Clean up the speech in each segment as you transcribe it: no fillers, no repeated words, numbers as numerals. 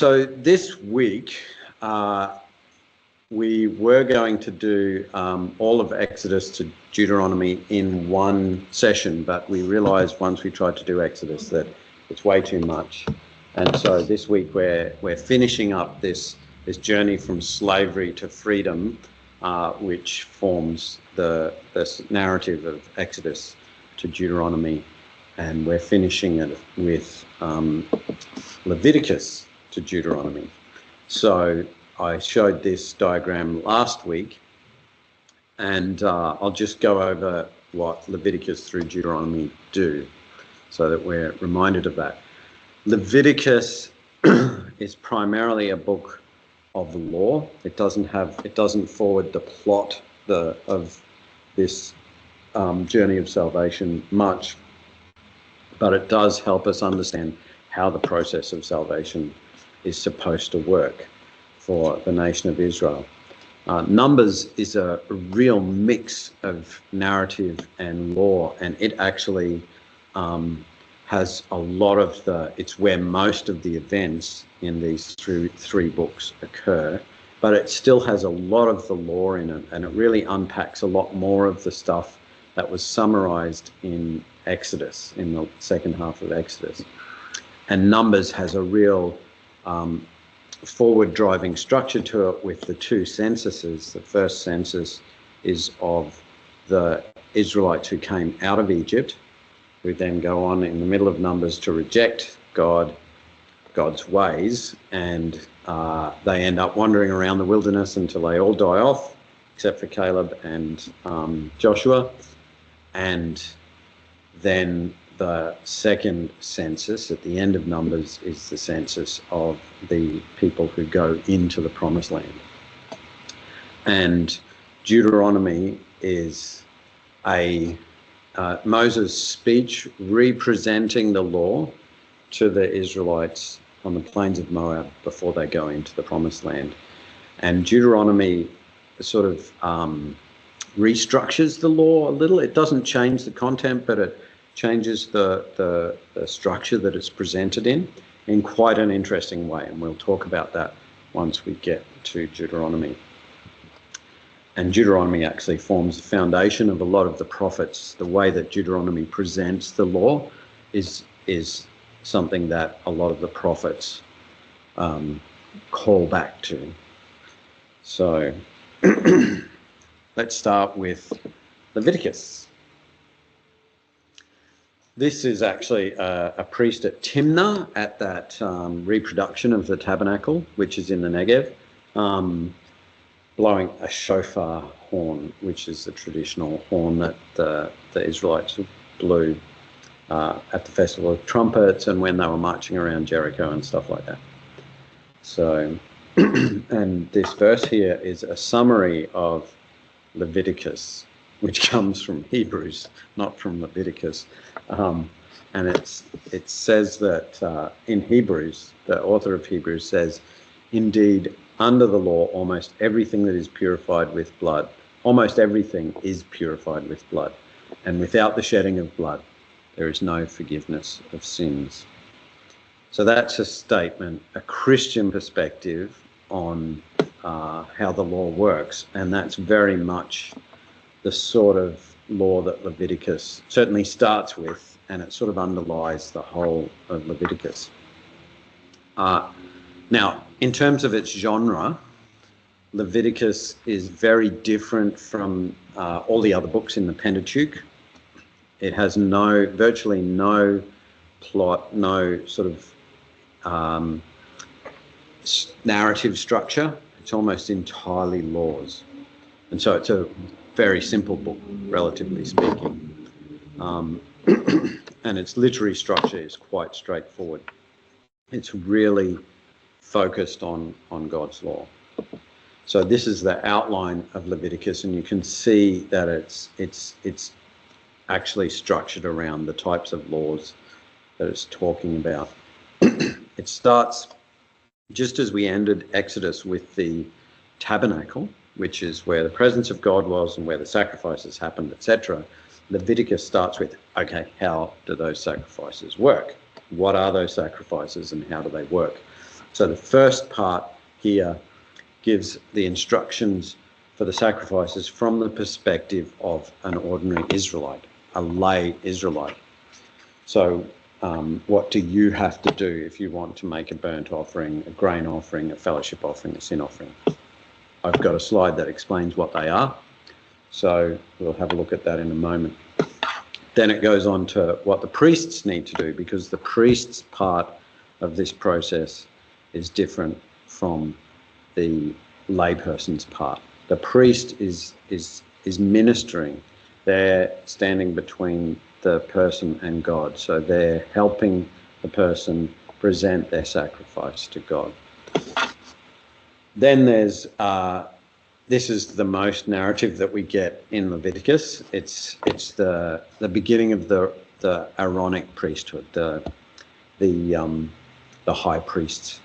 So this week, we were going to do all of Exodus to Deuteronomy in one session, but we realized once we tried to do Exodus that it's way too much. And so this week we're finishing up this journey from slavery to freedom, which forms this narrative of Exodus to Deuteronomy, and we're finishing it with Leviticus to Deuteronomy. So I showed this diagram last week, and I'll just go over what Leviticus through Deuteronomy do so that we're reminded of that. Leviticus is primarily a book of the law. It doesn't forward the plot of this journey of salvation much, but it does help us understand how the process of salvation is supposed to work for the nation of Israel. Numbers is a real mix of narrative and law, and it actually has a lot of it's where most of the events in these three books occur, but it still has a lot of the law in it, and it really unpacks a lot more of the stuff that was summarized in Exodus, in the second half of Exodus. And Numbers has a real forward-driving structure to it with the two censuses. The first census is of the Israelites who came out of Egypt, who then go on in the middle of Numbers to reject God's ways, and they end up wandering around the wilderness until they all die off, except for Caleb and Joshua. And then the second census at the end of Numbers is the census of the people who go into the Promised Land. And Deuteronomy is Moses' speech representing the law to the Israelites on the plains of Moab before they go into the Promised Land. And Deuteronomy sort of restructures the law a little. It doesn't change the content, but it changes the structure that it's presented in quite an interesting way. And we'll talk about that once we get to Deuteronomy. And Deuteronomy actually forms the foundation of a lot of the prophets. The way that Deuteronomy presents the law is something that a lot of the prophets call back to. So let's start with Leviticus. This is actually a priest at Timnah at that reproduction of the tabernacle, which is in the Negev, blowing a shofar horn, which is the traditional horn that the Israelites blew at the Festival of Trumpets and when they were marching around Jericho and stuff like that. So, and this verse here is a summary of Leviticus, which comes from Hebrews, not from Leviticus. And it says that in Hebrews, the author of Hebrews says, indeed, under the law, almost everything that is purified with blood, almost everything is purified with blood. And without the shedding of blood, there is no forgiveness of sins. So that's a statement, a Christian perspective on how the law works. And that's very much the sort of law that Leviticus certainly starts with, and it sort of underlies the whole of Leviticus. Now, in terms of its genre, Leviticus is very different from all the other books in the Pentateuch. It has virtually no plot, no sort of narrative structure. It's almost entirely laws. And so it's a very simple book, relatively speaking. And its literary structure is quite straightforward. It's really focused on God's law. So this is the outline of Leviticus, and you can see that it's actually structured around the types of laws that it's talking about. It starts just as we ended Exodus with the tabernacle, which is where the presence of God was and where the sacrifices happened, etc. Leviticus starts with, okay, how do those sacrifices work? What are those sacrifices and how do they work? So the first part here gives the instructions for the sacrifices from the perspective of an ordinary Israelite, a lay Israelite. So what do you have to do if you want to make a burnt offering, a grain offering, a fellowship offering, a sin offering? I've got a slide that explains what they are, so we'll have a look at that in a moment. Then it goes on to what the priests need to do, because the priest's part of this process is different from the layperson's part. The priest is ministering. They're standing between the person and God, so they're helping the person present their sacrifice to God. Then there's this is the most narrative that we get in Leviticus. It's the beginning of the Aaronic priesthood, the high priests.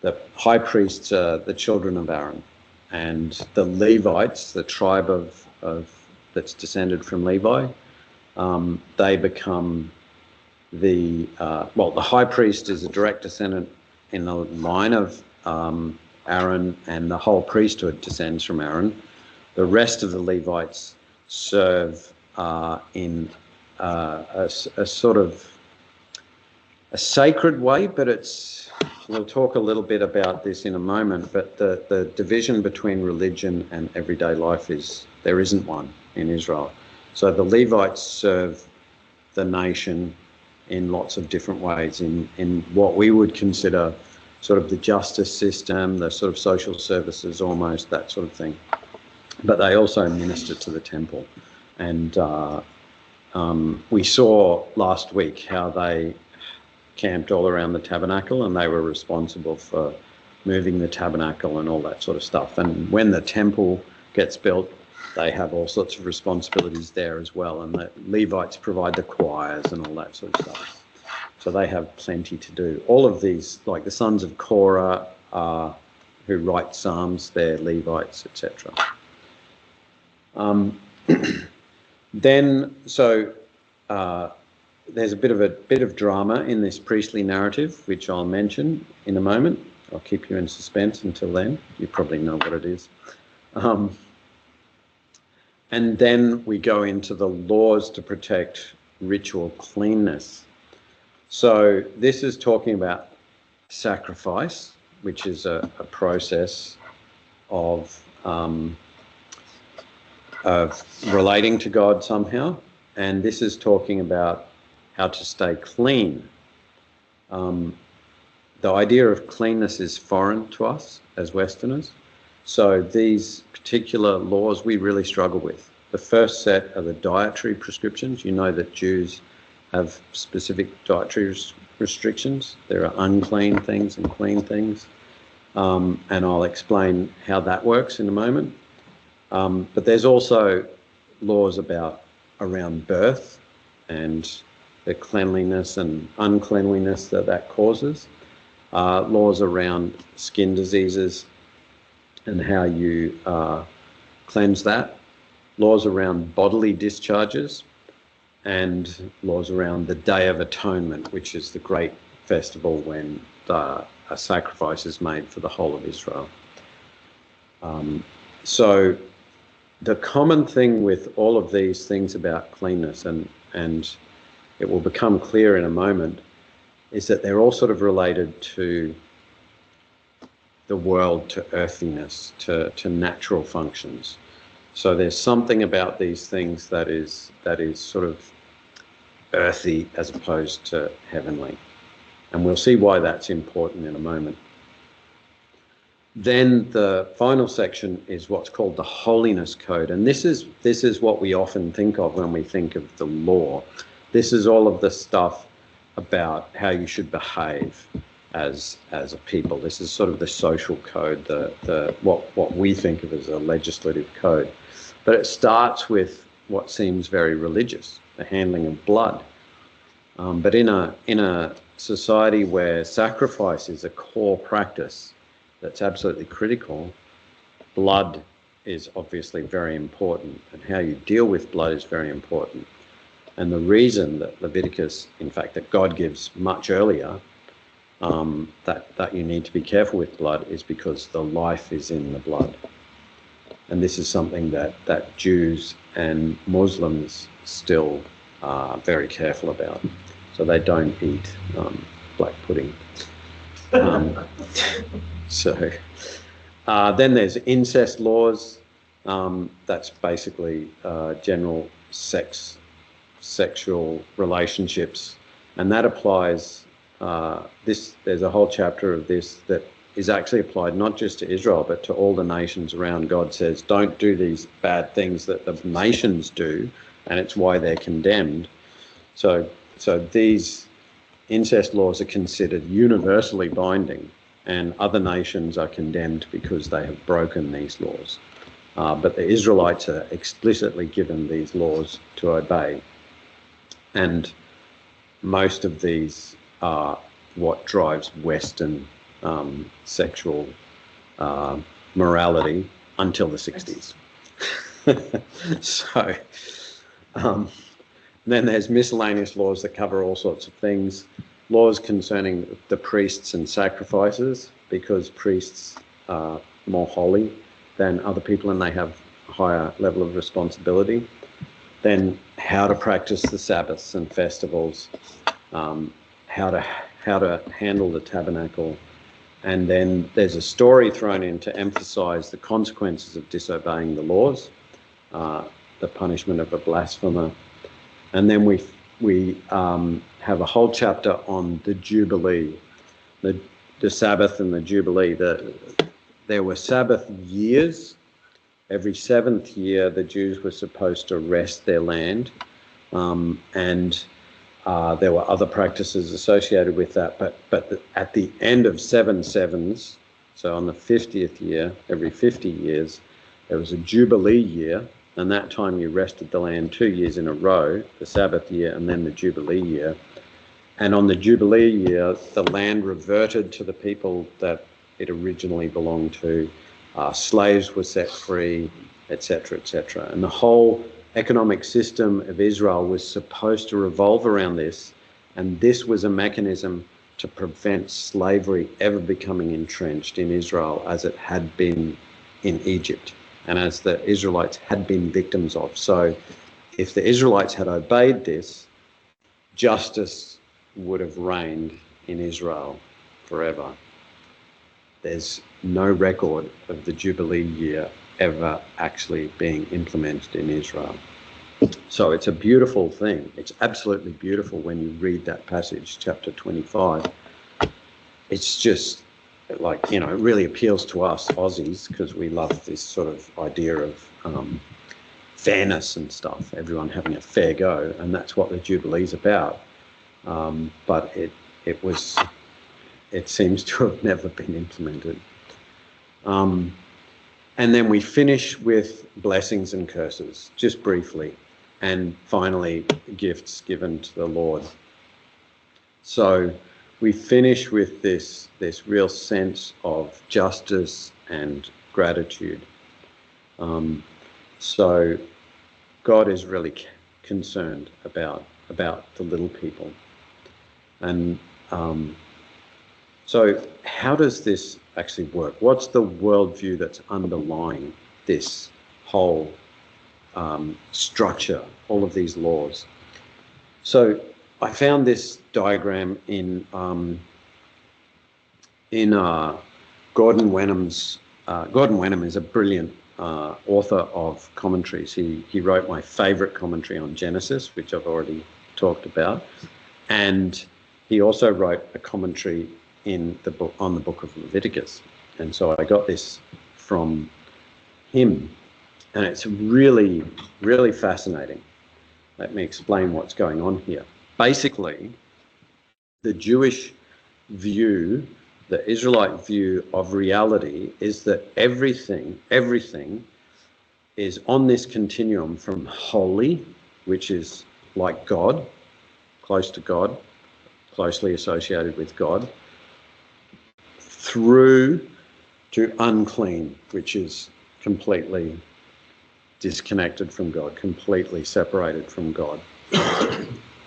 The high priests are the children of Aaron, and the Levites, the tribe of that's descended from Levi, they become the high priest is a direct descendant in the line of Aaron, and the whole priesthood descends from Aaron. The rest of the Levites serve in a sort of a sacred way, but we'll talk a little bit about this in a moment, but the division between religion and everyday life there isn't one in Israel. So the Levites serve the nation in lots of different ways, in what we would consider sort of the justice system, the sort of social services almost, that sort of thing. But they also minister to the temple. And we saw last week how they camped all around the tabernacle, and they were responsible for moving the tabernacle and all that sort of stuff. And when the temple gets built, they have all sorts of responsibilities there as well. And the Levites provide the choirs and all that sort of stuff. So they have plenty to do. All of these, like the sons of Korah, who write psalms, they're Levites, etc. There's a bit of drama in this priestly narrative, which I'll mention in a moment. I'll keep you in suspense until then. You probably know what it is. And then we go into the laws to protect ritual cleanness. So this is talking about sacrifice, which is a process of relating to God somehow. And this is talking about how to stay clean. The idea of cleanness is foreign to us as Westerners. So these particular laws we really struggle with. The first set are the dietary prescriptions. You know that Jews have specific dietary restrictions. There are unclean things and clean things. And I'll explain how that works in a moment. But there's also laws around birth and the cleanliness and uncleanliness that causes. Laws around skin diseases and how you cleanse that. Laws around bodily discharges, and laws around the Day of Atonement, which is the great festival when a sacrifice is made for the whole of Israel. So the common thing with all of these things about cleanness, and it will become clear in a moment, is that they're all sort of related to the world, to earthiness, to natural functions. So there's something about these things that is sort of earthy as opposed to heavenly. And we'll see why that's important in a moment. Then the final section is what's called the holiness code. And this is what we often think of when we think of the law. This is all of the stuff about how you should behave as a people. This is sort of the social code, what we think of as a legislative code. But it starts with what seems very religious, the handling of blood. But in a society where sacrifice is a core practice that's absolutely critical, blood is obviously very important, and how you deal with blood is very important. And the reason that Leviticus, in fact, that God gives much earlier, that you need to be careful with blood is because the life is in the blood. And this is something that Jews and Muslims still are very careful about. So they don't eat black pudding. Then there's incest laws. That's basically general sexual relationships, and that applies. There's a whole chapter of this that is actually applied not just to Israel but to all the nations around. God says, don't do these bad things that the nations do, and it's why they're condemned. So these incest laws are considered universally binding, and other nations are condemned because they have broken these laws. But the Israelites are explicitly given these laws to obey. And most of these are what drives Western sexual morality until the 60s. Then there's miscellaneous laws that cover all sorts of things. Laws concerning the priests and sacrifices, because priests are more holy than other people and they have a higher level of responsibility. Then how to practice the Sabbaths and festivals, how to handle the tabernacle. And then there's a story thrown in to emphasize the consequences of disobeying the laws, the punishment of a blasphemer. And then we have a whole chapter on the Jubilee, the Sabbath and the Jubilee. There were Sabbath years. Every 7th year, the Jews were supposed to rest their land, and there were other practices associated with that. But at the end of 7 sevens, so on the 50th year, every 50 years, there was a Jubilee year, and that time you rested the land 2 years in a row, the Sabbath year and then the Jubilee year. And on the Jubilee year, the land reverted to the people that it originally belonged to. Slaves were set free, etc., etc. And the whole economic system of Israel was supposed to revolve around this, and this was a mechanism to prevent slavery ever becoming entrenched in Israel as it had been in Egypt, and as the Israelites had been victims of. So if the Israelites had obeyed this, justice would have reigned in Israel forever. There's no record of the Jubilee year ever actually being implemented in Israel. So it's a beautiful thing. It's absolutely beautiful when you read that passage, chapter 25. It's just like, it really appeals to us Aussies because we love this sort of idea of fairness and stuff, everyone having a fair go, and that's what the Jubilee's about. But it seems to have never been implemented. And then we finish with blessings and curses, just briefly, and finally gifts given to the Lord. So we finish with this real sense of justice and gratitude. So God is really concerned about the little people. And so how does this actually work? What's the worldview that's underlying this whole structure, all of these laws? So I found this diagram in Gordon Wenham's. Gordon Wenham is a brilliant author of commentaries. He wrote my favourite commentary on Genesis, which I've already talked about, and he also wrote a commentary on the book of Leviticus. And so I got this from him, and it's really, really fascinating. Let me explain what's going on here. Basically, the Jewish view, the Israelite view of reality is that everything is on this continuum from holy, which is like God, close to God, closely associated with God, through to unclean, which is completely disconnected from God, completely separated from God,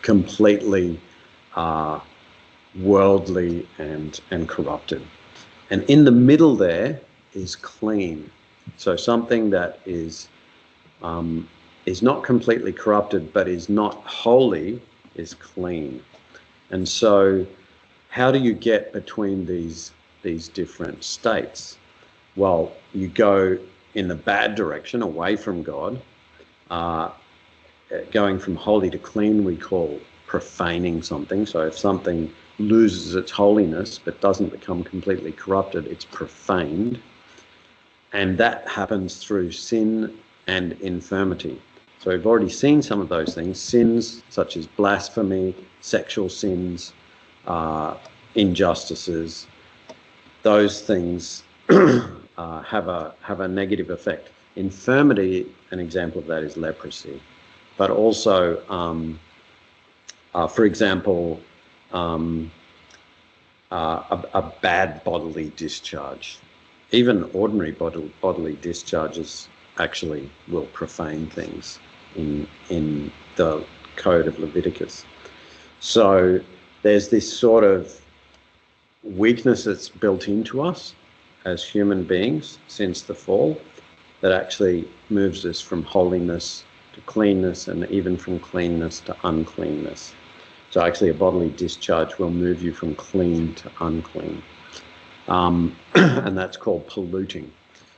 completely worldly and corrupted. And in the middle there is clean. So something that is not completely corrupted but is not holy is clean. And so how do you get between these different states? Well, you go in the bad direction, away from God. Going from holy to clean we call profaning something. So if something loses its holiness but doesn't become completely corrupted, it's profaned. And that happens through sin and infirmity. So we've already seen some of those things. Sins such as blasphemy, sexual sins, injustices, those things have a negative effect. Infirmity, an example of that is leprosy. But also, for example, a bad bodily discharge. Even ordinary bodily discharges actually will profane things in the code of Leviticus. So there's this sort of weakness that's built into us as human beings since the fall that actually moves us from holiness to cleanness, and even from cleanness to uncleanness. So actually a bodily discharge will move you from clean to unclean. And that's called polluting.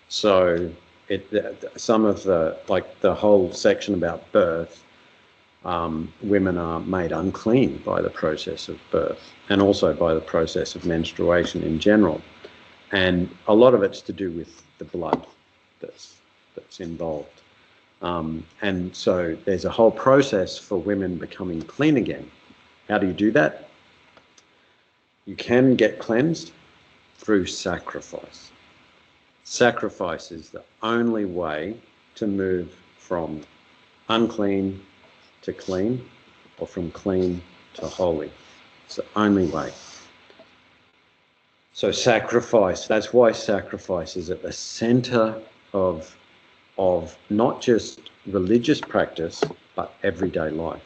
So some of the whole section about birth, women are made unclean by the process of birth and also by the process of menstruation in general. And a lot of it's to do with the blood that's involved. And so there's a whole process for women becoming clean again. How do you do that? You can get cleansed through sacrifice. Sacrifice is the only way to move from unclean to clean, or from clean to holy. It's the only way. So sacrifice, that's why sacrifice is at the center of not just religious practice, but everyday life.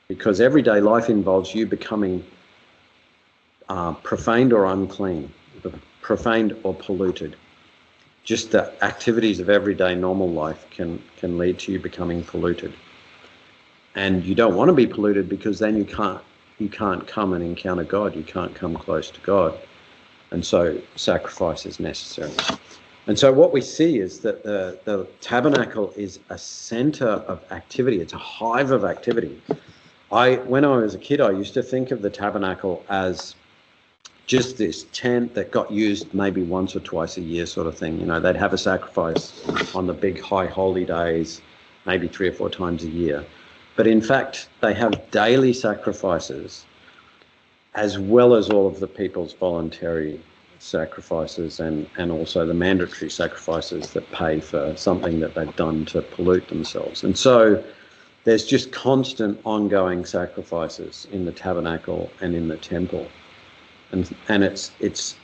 Because everyday life involves you becoming profaned or unclean, profaned or polluted. Just the activities of everyday normal life can lead to you becoming polluted. And you don't want to be polluted, because then you can't come and encounter God. You can't come close to God. And so sacrifice is necessary. And so what we see is that the tabernacle is a center of activity. It's a hive of activity. When I was a kid, I used to think of the tabernacle as just this tent that got used maybe once or twice a year sort of thing. You know, they'd have a sacrifice on the big high holy days, maybe 3 or 4 times a year. But in fact, they have daily sacrifices as well as all of the people's voluntary sacrifices and also the mandatory sacrifices that pay for something that they've done to pollute themselves. And so there's just constant ongoing sacrifices in the tabernacle and in the temple. And it's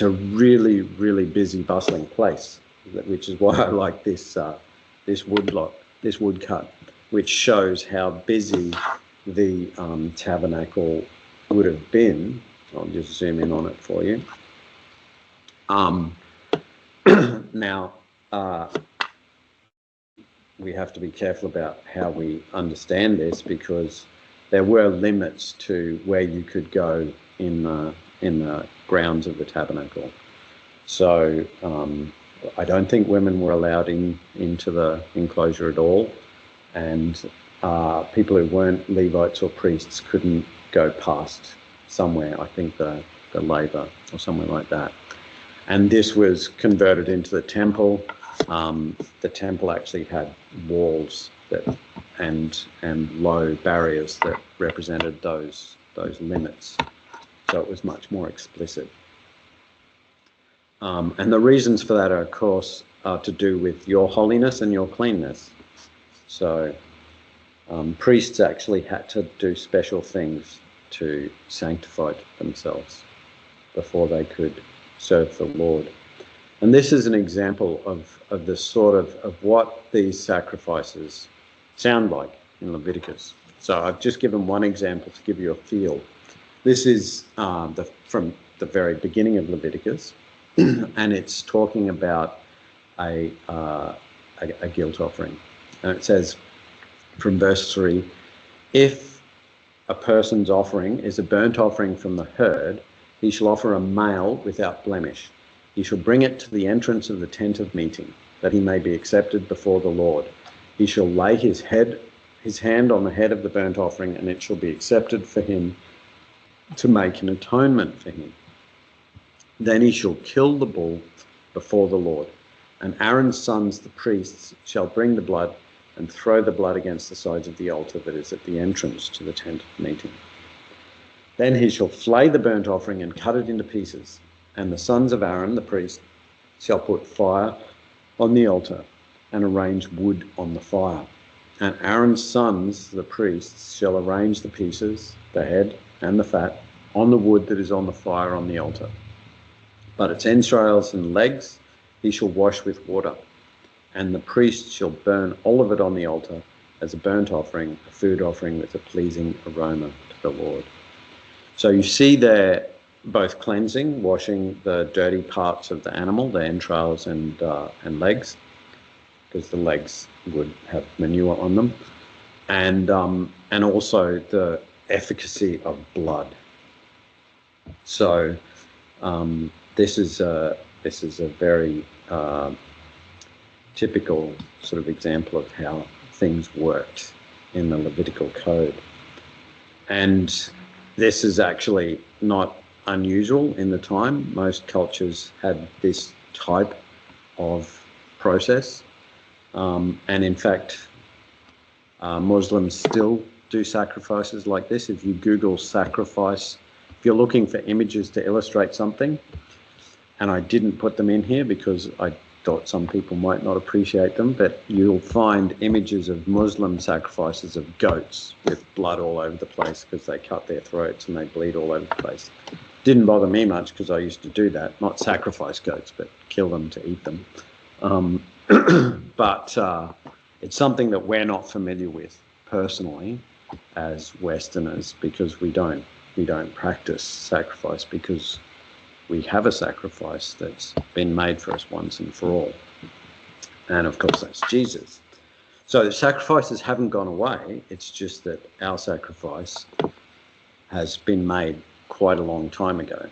a really, really busy, bustling place, which is why I like this woodcut, which shows how busy the tabernacle would have been. I'll just zoom in on it for you. Now, we have to be careful about how we understand this, because there were limits to where you could go in the grounds of the tabernacle. So I don't think women were allowed into the enclosure at all, and people who weren't Levites or priests couldn't go past somewhere, I think the laver or somewhere like that. And this was converted into the temple. The temple actually had walls and low barriers that represented those limits. So it was much more explicit. And the reasons for that are, of course, to do with your holiness and your cleanness. So priests actually had to do special things to sanctify themselves before they could serve the Lord. And this is an example of the sort of what these sacrifices sound like in Leviticus. So I've just given one example to give you a feel. This is from the very beginning of Leviticus, and it's talking about a guilt offering. And it says from verse 3, if a person's offering is a burnt offering from the herd, he shall offer a male without blemish. He shall bring it to the entrance of the tent of meeting, that he may be accepted before the Lord. He shall lay his hand on the head of the burnt offering, and it shall be accepted for him to make an atonement for him. Then he shall kill the bull before the Lord, and Aaron's sons, the priests, shall bring the blood and throw the blood against the sides of the altar that is at the entrance to the tent of meeting. Then he shall flay the burnt offering and cut it into pieces, and the sons of Aaron, the priest, shall put fire on the altar and arrange wood on the fire. And Aaron's sons, the priests, shall arrange the pieces, the head and the fat, on the wood that is on the fire on the altar. But its entrails and legs he shall wash with water, and the priest shall burn all of it on the altar as a burnt offering, a food offering with a pleasing aroma to the Lord. So you see there both cleansing, washing the dirty parts of the animal, the entrails and legs, because the legs would have manure on them, and also the efficacy of blood. So this is a very typical sort of example of how things worked in the Levitical code. And this is actually not unusual in the time. Most cultures had this type of process. And in fact, Muslims still do sacrifices like this. If you Google sacrifice, if you're looking for images to illustrate something, and I didn't put them in here because I thought some people might not appreciate them, but you'll find images of Muslim sacrifices of goats with blood all over the place because they cut their throats and they bleed all over the place. Didn't bother me much because I used to do that, not sacrifice goats, but kill them to eat them. But it's something that we're not familiar with personally as Westerners, because we don't practice sacrifice, because we have a sacrifice that's been made for us once and for all. And of course, that's Jesus. So the sacrifices haven't gone away. It's just that our sacrifice has been made quite a long time ago.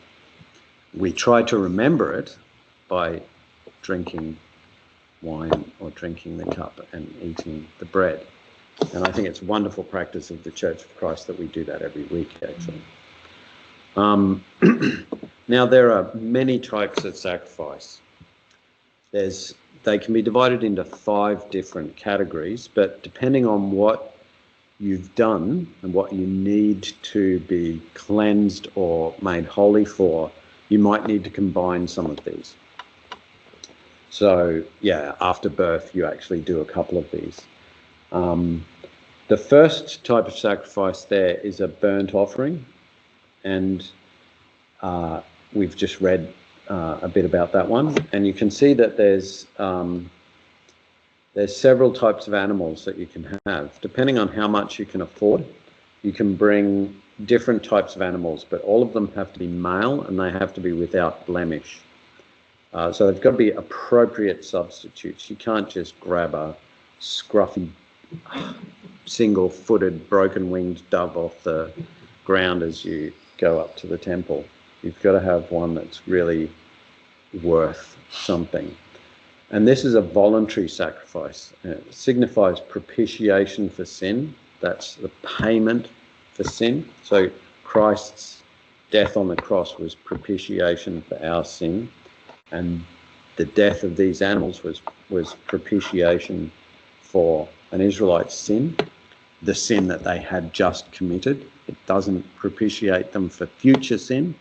We try to remember it by drinking wine or drinking the cup and eating the bread. And I think it's a wonderful practice of the Church of Christ that we do that every week, actually. Now, there are many types of sacrifice. They can be divided into 5 different categories, but depending on what you've done and what you need to be cleansed or made holy for, you might need to combine some of these. So, yeah, after birth, you actually do a couple of these. The first type of sacrifice there is a burnt offering, and we've just read a bit about that one, and you can see that there's several types of animals that you can have. Depending on how much you can afford, you can bring different types of animals, but all of them have to be male and they have to be without blemish. So they've got to be appropriate substitutes. You can't just grab a scruffy, single-footed, broken-winged dove off the ground as you go up to the temple. You've got to have one that's really worth something. And this is a voluntary sacrifice. It signifies propitiation for sin. That's the payment for sin. So Christ's death on the cross was propitiation for our sin. And the death of these animals was propitiation for an Israelite's sin, the sin that they had just committed. It doesn't propitiate them for future sin.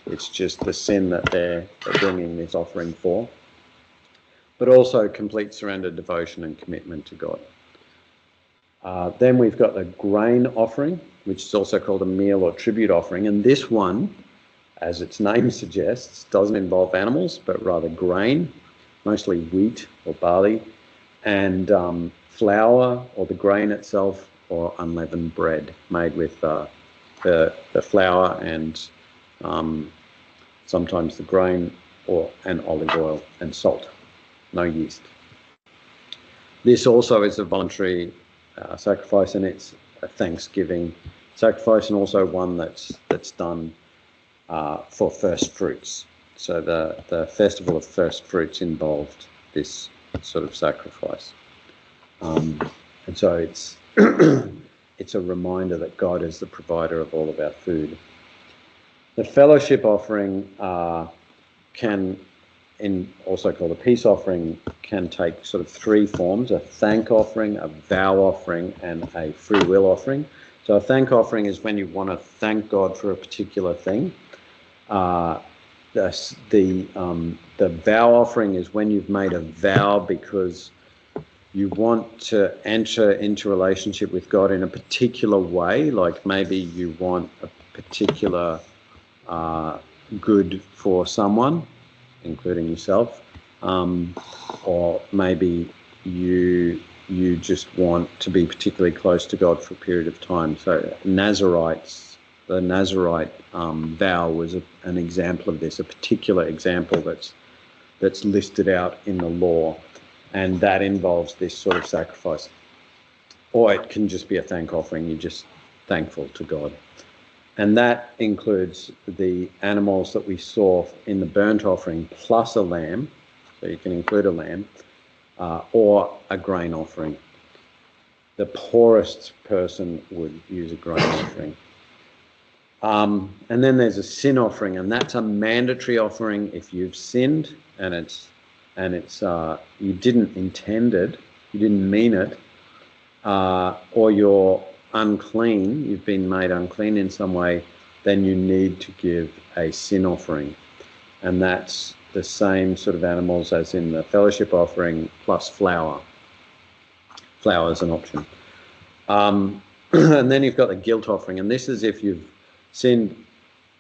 It's just the sin that they're bringing this offering for. But also complete surrender, devotion and commitment to God. Then we've got the grain offering, which is also called a meal or tribute offering. And this one, as its name suggests, doesn't involve animals, but rather grain, mostly wheat or barley, and flour or the grain itself, or unleavened bread made with the flour and sometimes the grain, and olive oil and salt, no yeast. This also is a voluntary sacrifice, and it's a thanksgiving sacrifice, and also one that's done for first fruits. So the festival of first fruits involved this sort of sacrifice, and so it's it's a reminder that God is the provider of all of our food. The fellowship offering also called a peace offering, can take sort of three forms: a thank offering, a vow offering, and a free will offering. So a thank offering is when you want to thank God for a particular thing. The vow offering is when you've made a vow because you want to enter into relationship with God in a particular way, like maybe you want a particular good for someone, including yourself, or maybe you just want to be particularly close to God for a period of time. So the Nazarite vow was an example of this, a particular example that's listed out in the law, and that involves this sort of sacrifice. Or it can just be a thank offering, you're just thankful to God. And that includes the animals that we saw in the burnt offering plus a lamb, so you can include a lamb, or a grain offering. The poorest person would use a grain offering. And then there's a sin offering, and that's a mandatory offering if you've sinned and it's you didn't intend it, you didn't mean it, or you're unclean, you've been made unclean in some way, then you need to give a sin offering. And that's the same sort of animals as in the fellowship offering plus flour. Flour is an option. And then you've got the guilt offering, and this is if you've sinned,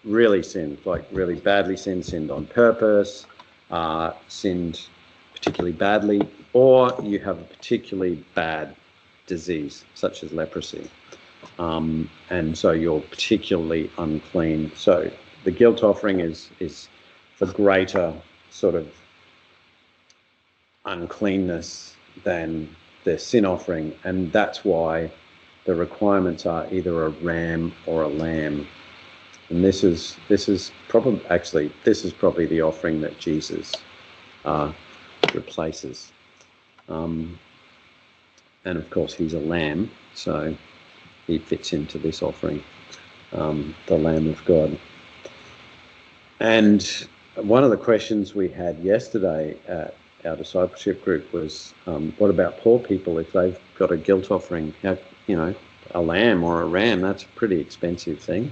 like really badly sinned on purpose, sinned particularly badly, or you have a particularly bad disease, such as leprosy. And so you're particularly unclean. So the guilt offering is for greater sort of uncleanness than the sin offering, and that's why the requirements are either a ram or a lamb. And this is probably the offering that Jesus replaces. And of course he's a lamb, so he fits into this offering, the Lamb of God. And one of the questions we had yesterday at our discipleship group was, what about poor people if they've got a guilt offering? A lamb or a ram, that's a pretty expensive thing.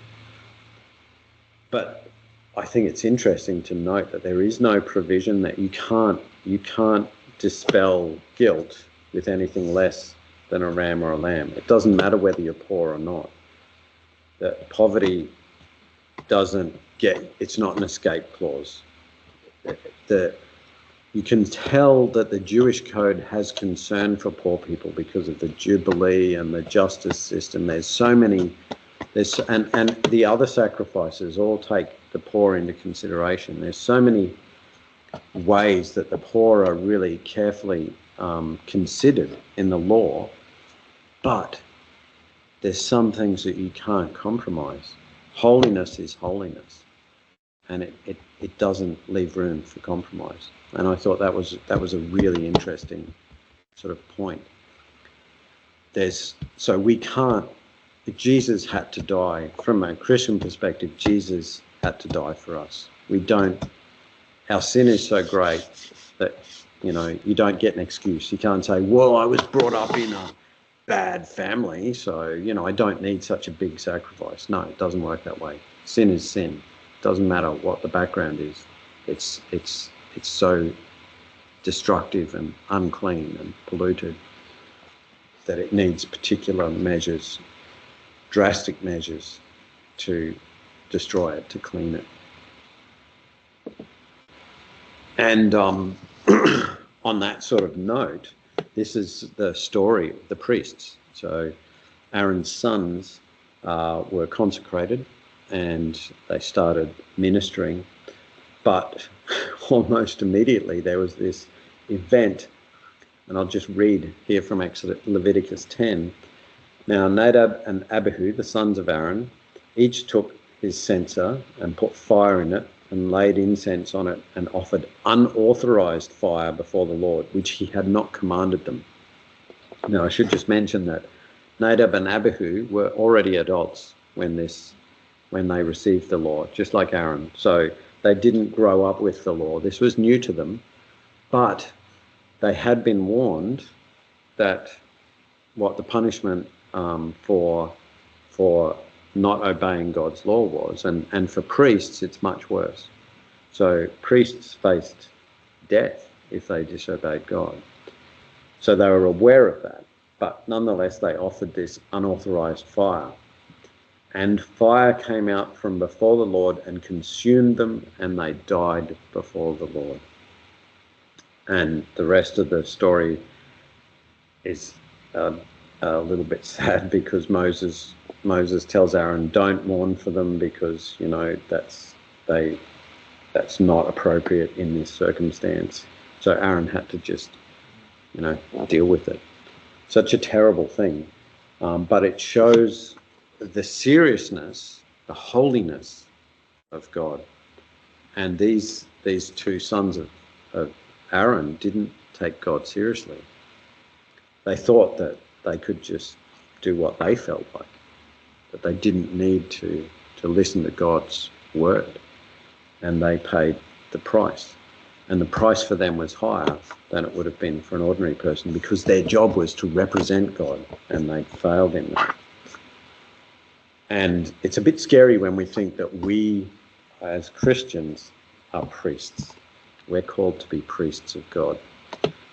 But I think it's interesting to note that there is no provision that you can't dispel guilt with anything less than a ram or a lamb. It doesn't matter whether you're poor or not. That poverty it's not an escape clause. You can tell that the Jewish code has concern for poor people because of the Jubilee and the justice system. There's so many, and the other sacrifices all take the poor into consideration. There's so many ways that the poor are really carefully considered in the law, but there's some things that you can't compromise. Holiness is holiness, and it doesn't leave room for compromise. And I thought that was a really interesting sort of point. Jesus had to die. From a Christian perspective, Jesus had to die for us. Our sin is so great that, you don't get an excuse. You can't say, well, I was brought up in a bad family, so, I don't need such a big sacrifice. No, it doesn't work that way. Sin is sin. It doesn't matter what the background is. It's so destructive and unclean and polluted that it needs particular measures, drastic measures to destroy it, to clean it. And on that sort of note, this is the story of the priests. So Aaron's sons were consecrated and they started ministering. But almost immediately there was this event, and I'll just read here from Leviticus 10. Now Nadab and Abihu, the sons of Aaron, each took his censer and put fire in it and laid incense on it and offered unauthorized fire before the Lord, which he had not commanded them. Now I should just mention that Nadab and Abihu were already adults when they received the law, just like Aaron. So they didn't grow up with the law. This was new to them, but they had been warned that what the punishment for not obeying God's law was, and for priests it's much worse. So priests faced death if they disobeyed God. So they were aware of that, but nonetheless they offered this unauthorized fire. And fire came out from before the Lord and consumed them, and they died before the Lord. And the rest of the story is a little bit sad, because Moses tells Aaron, don't mourn for them, because, you know, that's not appropriate in this circumstance. So Aaron had to just, you know, deal with it. Such a terrible thing. But it shows the seriousness, the holiness of God. And these two sons of Aaron didn't take God seriously. They thought that they could just do what they felt like, that they didn't need to listen to God's word. And they paid the price. And the price for them was higher than it would have been for an ordinary person, because their job was to represent God, and they failed in that. And it's a bit scary when we think that we, as Christians, are priests. We're called to be priests of God.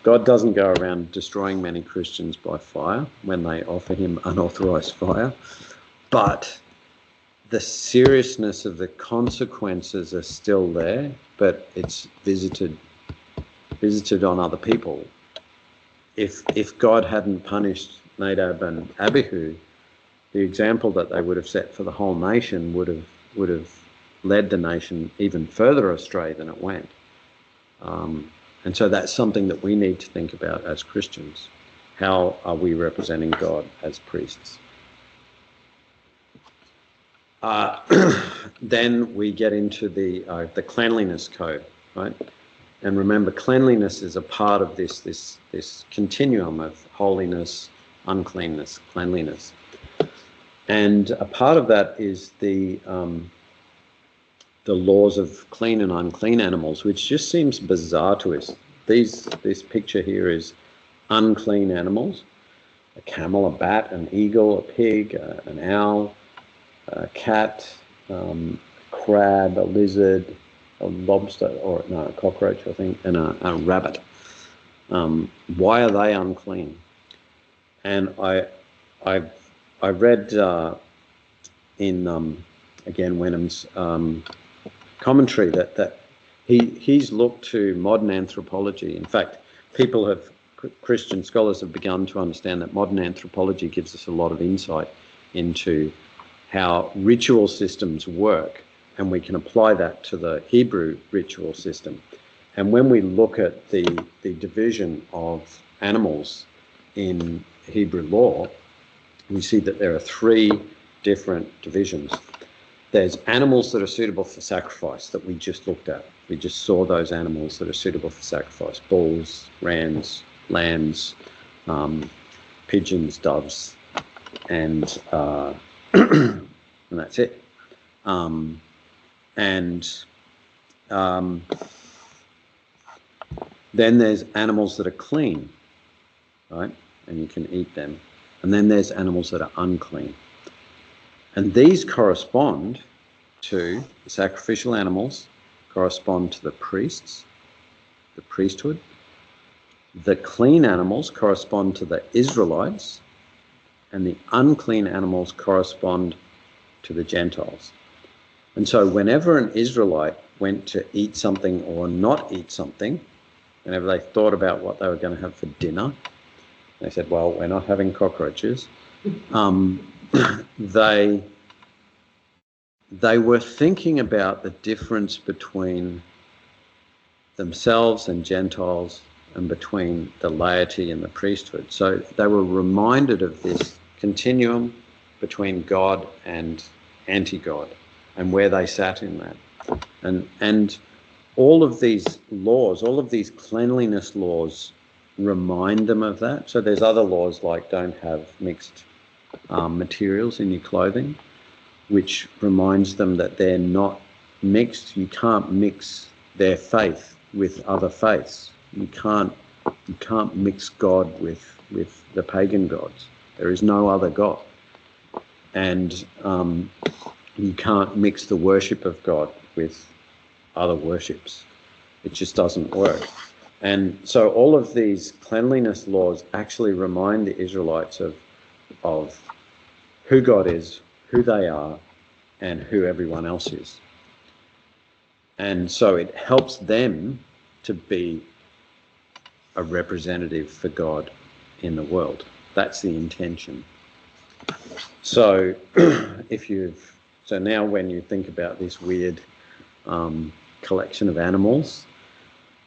God doesn't go around destroying many Christians by fire when they offer him unauthorized fire, but the seriousness of the consequences are still there, but it's visited on other people. If God hadn't punished Nadab and Abihu, the example that they would have set for the whole nation would have led the nation even further astray than it went. And so that's something that we need to think about as Christians. How are we representing God as priests? Then we get into the cleanliness code, right? And remember, cleanliness is a part of this continuum of holiness, uncleanness, cleanliness. And a part of that is the laws of clean and unclean animals, which just seems bizarre to us. This picture here is unclean animals: a camel, a bat, an eagle, a pig, an owl, a cat, a crab, a lizard, a lobster, a cockroach, I think, and a rabbit. Why are they unclean? And I read in again Wenham's commentary that he's looked to modern anthropology. In fact, Christian scholars have begun to understand that modern anthropology gives us a lot of insight into how ritual systems work, and we can apply that to the Hebrew ritual system. And when we look at the division of animals in Hebrew law, we see that there are three different divisions. There's animals that are suitable for sacrifice that we just looked at. We just saw those animals that are suitable for sacrifice: bulls, rams, lambs, pigeons, doves, and that's it. Then there's animals that are clean, right? And you can eat them. And then there's animals that are unclean. And these correspond to the sacrificial animals, correspond to the priests, the priesthood. The clean animals correspond to the Israelites, and the unclean animals correspond to the Gentiles. And so whenever an Israelite went to eat something or not eat something, whenever they thought about what they were going to have for dinner, they said, well, we're not having cockroaches. they were thinking about the difference between themselves and Gentiles and between the laity and the priesthood. So they were reminded of this continuum between God and anti-God and where they sat in that. And all of these laws, all of these cleanliness laws remind them of that. So there's other laws like don't have mixed materials in your clothing, which reminds them that they're not mixed. You can't mix their faith with other faiths. You can't mix God with the pagan gods. There is no other God. And you can't mix the worship of God with other worships. It just doesn't work. And so all of these cleanliness laws actually remind the Israelites of who God is, who they are, and who everyone else is. And so it helps them to be a representative for God in the world. That's the intention. So so now when you think about this weird collection of animals,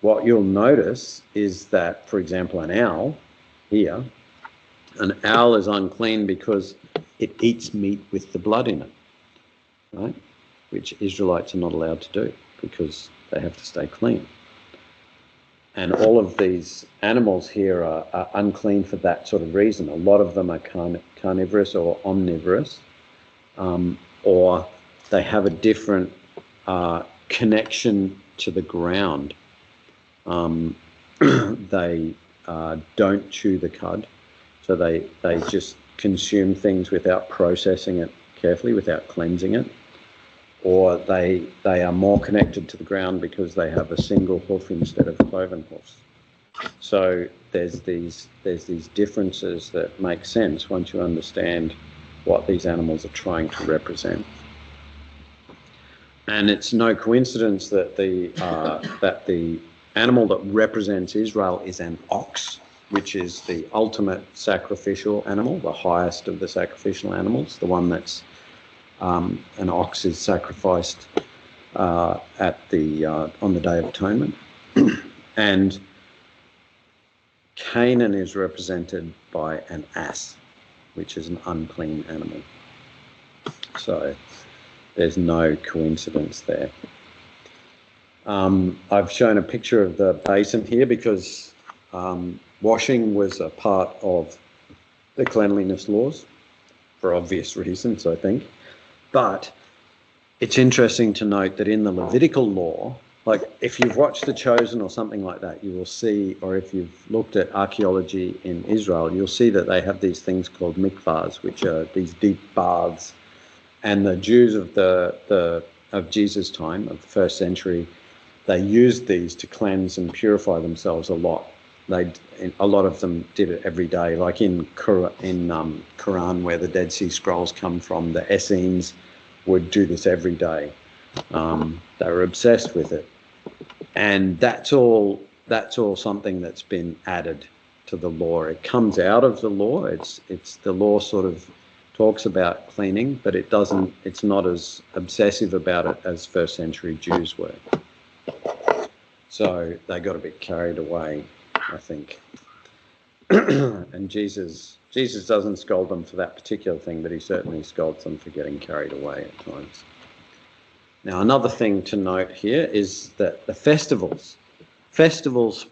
what you'll notice is that, for example, an owl here, an owl is unclean because it eats meat with the blood in it, right? Which Israelites are not allowed to do because they have to stay clean. And all of these animals here are unclean for that sort of reason. A lot of them are carnivorous or omnivorous, or they have a different connection to the ground. They don't chew the cud, so they just consume things without processing it carefully, without cleansing it. Or they are more connected to the ground because they have a single hoof instead of cloven hoofs. So there's these differences that make sense once you understand what these animals are trying to represent. And it's no coincidence that the animal that represents Israel is an ox, which is the ultimate sacrificial animal, the highest of the sacrificial animals, the one that's an ox is sacrificed on the Day of Atonement. And Canaan is represented by an ass, which is an unclean animal. So there's no coincidence there. I've shown a picture of the basin here because washing was a part of the cleanliness laws for obvious reasons, I think. But it's interesting to note that in the Levitical law, like if you've watched The Chosen or something like that, you will see, or if you've looked at archaeology in Israel, you'll see that they have these things called mikvahs, which are these deep baths. And the Jews of Jesus' time, of the first century, they used these to cleanse and purify themselves a lot. A lot of them did it every day, like in Quran, where the Dead Sea Scrolls come from. The Essenes would do this every day. They were obsessed with it, and that's all something that's been added to the law. It comes out of the law. It's the law sort of talks about cleaning, but it doesn't. It's not as obsessive about it as first century Jews were. So they got a bit carried away, I think. And Jesus doesn't scold them for that particular thing, but he certainly scolds them for getting carried away at times. Now, another thing to note here is that the festivals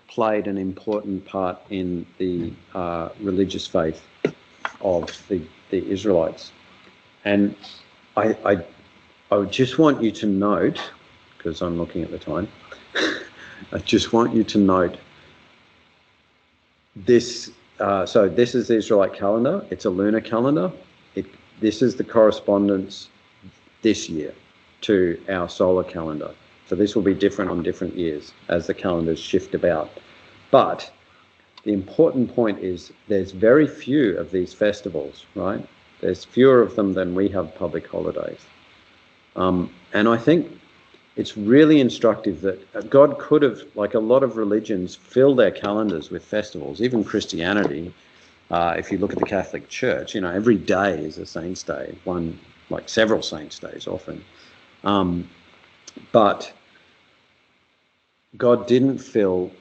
played an important part in the religious faith of the Israelites. And I would just want you to note, because I'm looking at the time, I just want you to note this. So this is the Israelite calendar. It's a lunar calendar. This is the correspondence this year to our solar calendar. So this will be different on different years as the calendars shift about. But the important point is there's very few of these festivals, right? There's fewer of them than we have public holidays. And I think it's really instructive that God could have, like a lot of religions, fill their calendars with festivals. Even Christianity If you look at the Catholic Church, every day is a saint's day, like several saints' days often. But God didn't fill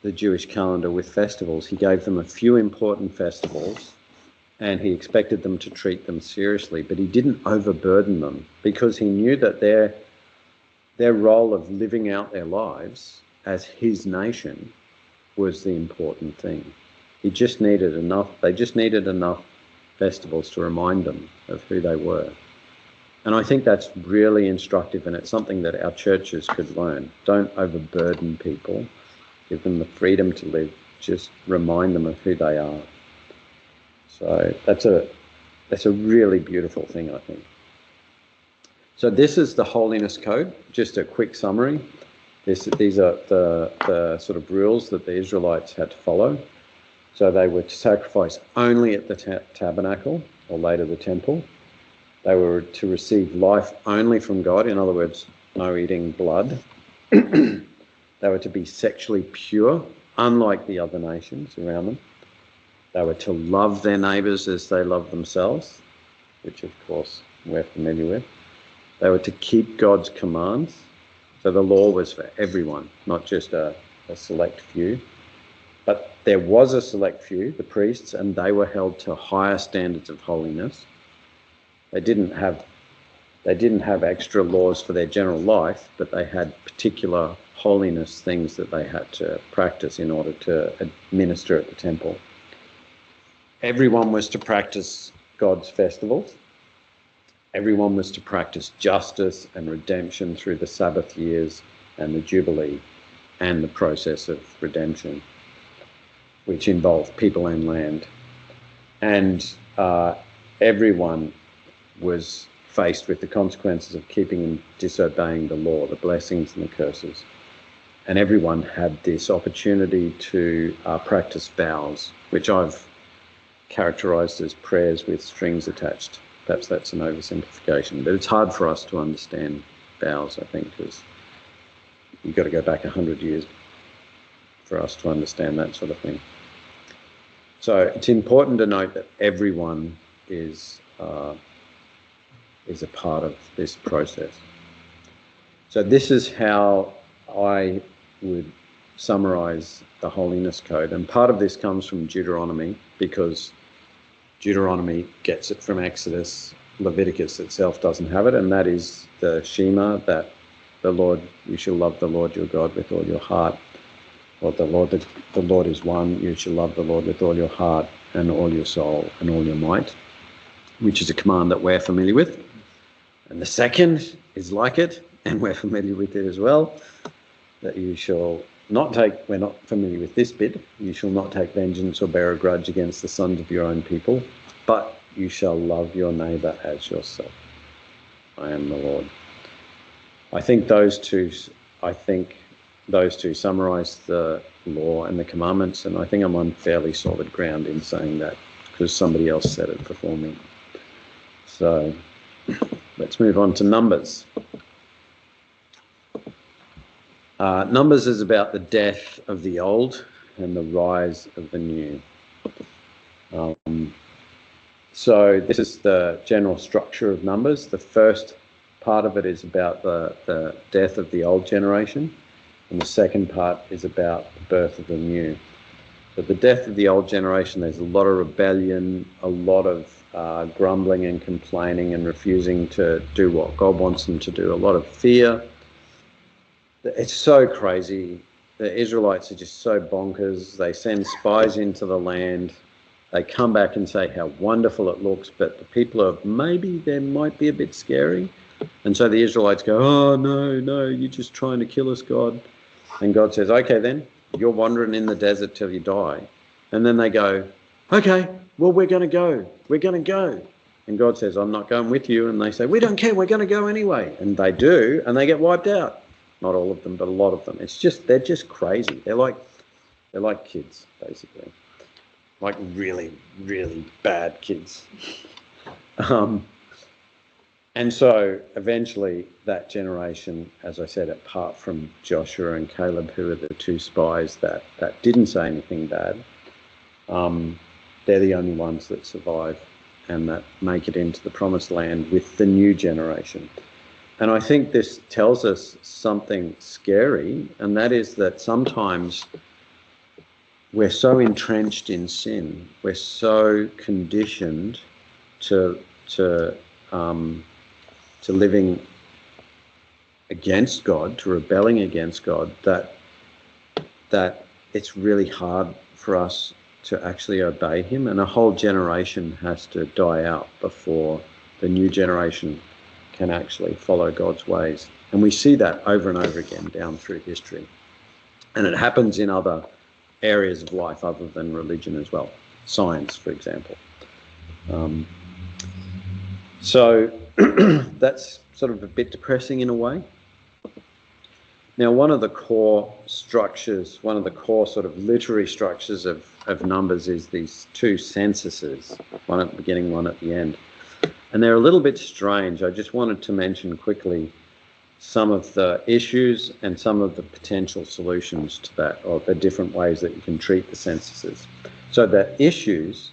the Jewish calendar with festivals. He gave them a few important festivals, and he expected them to treat them seriously, but he didn't overburden them, because he knew that their role of living out their lives as his nation was the important thing. They just needed enough festivals to remind them of who they were. And I think that's really instructive, and it's something that our churches could learn. Don't overburden people. Give them the freedom to live. Just remind them of who they are. So that's a really beautiful thing, I think. So this is the Holiness Code. Just a quick summary. These are the sort of rules that the Israelites had to follow. So they were to sacrifice only at the tabernacle, or later the temple. They were to receive life only from God. In other words, no eating blood. They were to be sexually pure, unlike the other nations around them. They were to love their neighbours as they love themselves, which of course we're familiar with. They were to keep God's commands. So the law was for everyone, not just a select few. But there was a select few, the priests, and they were held to higher standards of holiness. They didn't have extra laws for their general life, but they had particular holiness things that they had to practice in order to administer at the temple. Everyone was to practice God's festivals. Everyone was to practice justice and redemption through the Sabbath years and the Jubilee and the process of redemption, which involved people and land. And everyone was faced with the consequences of keeping and disobeying the law, the blessings and the curses. And everyone had this opportunity to practice vows, which I've characterized as prayers with strings attached. Perhaps that's an oversimplification, but it's hard for us to understand vows, I think, because you've got to go back 100 years for us to understand that sort of thing. So it's important to note that everyone is a part of this process. So this is how I would summarize the Holiness Code. And part of this comes from Deuteronomy, because Deuteronomy gets it from Exodus. Leviticus itself doesn't have it, and that is the Shema, that you shall love the Lord your God with all your heart. Or the Lord is one, you shall love the Lord with all your heart and all your soul and all your might, which is a command that we're familiar with. And the second is like it, and we're familiar with it as well, that you shall not take, we're not familiar with this bit, you shall not take vengeance or bear a grudge against the sons of your own people, but you shall love your neighbour as yourself. I am the Lord. I think those two summarise the law and the commandments, and I think I'm on fairly solid ground in saying that, because somebody else said it before me. So let's move on to Numbers. Numbers is about the death of the old and the rise of the new. So this is the general structure of Numbers. The first part of it is about the death of the old generation, and the second part is about the birth of the new. So the death of the old generation, there's a lot of rebellion, a lot of grumbling and complaining and refusing to do what God wants them to do, a lot of fear. It's so crazy. The Israelites are just so bonkers. They send spies into the land. They come back and say how wonderful it looks, but the people are, maybe they might be a bit scary. And so the Israelites go, oh, no, you're just trying to kill us, God. And God says, okay, then, you're wandering in the desert till you die. And then they go, okay, well, we're going to go. We're going to go. And God says, I'm not going with you. And they say, we don't care. We're going to go anyway. And they do, and they get wiped out. Not all of them, but a lot of them. They're just crazy. They're like kids, basically. Like really, really bad kids. And so eventually that generation, as I said, apart from Joshua and Caleb, who are the two spies that didn't say anything bad, they're the only ones that survive and that make it into the promised land with the new generation. And I think this tells us something scary, and that is that sometimes we're so entrenched in sin, we're so conditioned to living against God, to rebelling against God, that it's really hard for us to actually obey him, and a whole generation has to die out before the new generation can actually follow God's ways. And we see that over and over again down through history. And it happens in other areas of life other than religion as well. Science, for example. So that's sort of a bit depressing in a way. Now, one of the core structures, one of the core sort of literary structures of numbers is these two censuses, one at the beginning, one at the end. And they're a little bit strange. I just wanted to mention quickly some of the issues and some of the potential solutions to that, or the different ways that you can treat the censuses. So the issues,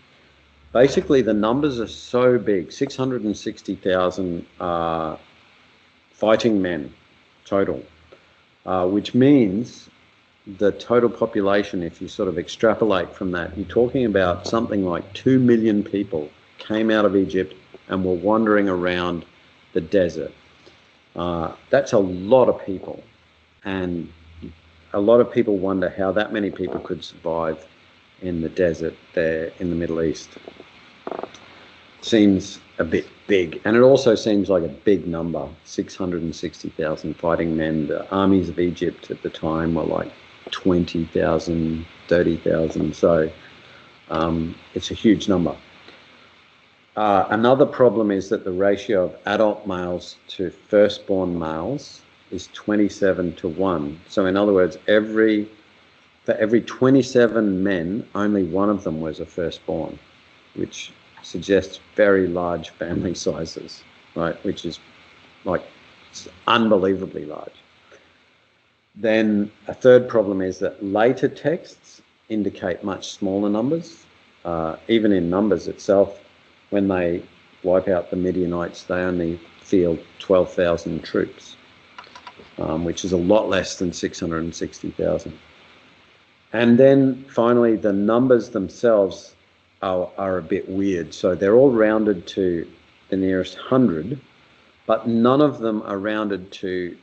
basically the numbers are so big, 660,000 fighting men total, which means the total population, if you sort of extrapolate from that, you're talking about something like 2 million people came out of Egypt and were wandering around the desert. That's a lot of people, and a lot of people wonder how that many people could survive in the desert there in the Middle East. Seems a bit big, and it also seems like a big number, 660,000 fighting men. The armies of Egypt at the time were like 20,000, 30,000, so it's a huge number. Another problem is that the ratio of adult males to firstborn males is 27-1. So in other words, for every 27 men, only one of them was a firstborn, which suggests very large family sizes, right? Which is like unbelievably large. Then a third problem is that later texts indicate much smaller numbers. Even in Numbers itself, when they wipe out the Midianites, they only field 12,000 troops, which is a lot less than 660,000. And then finally, the numbers themselves are a bit weird. So they're all rounded to the nearest 100, but none of them are rounded to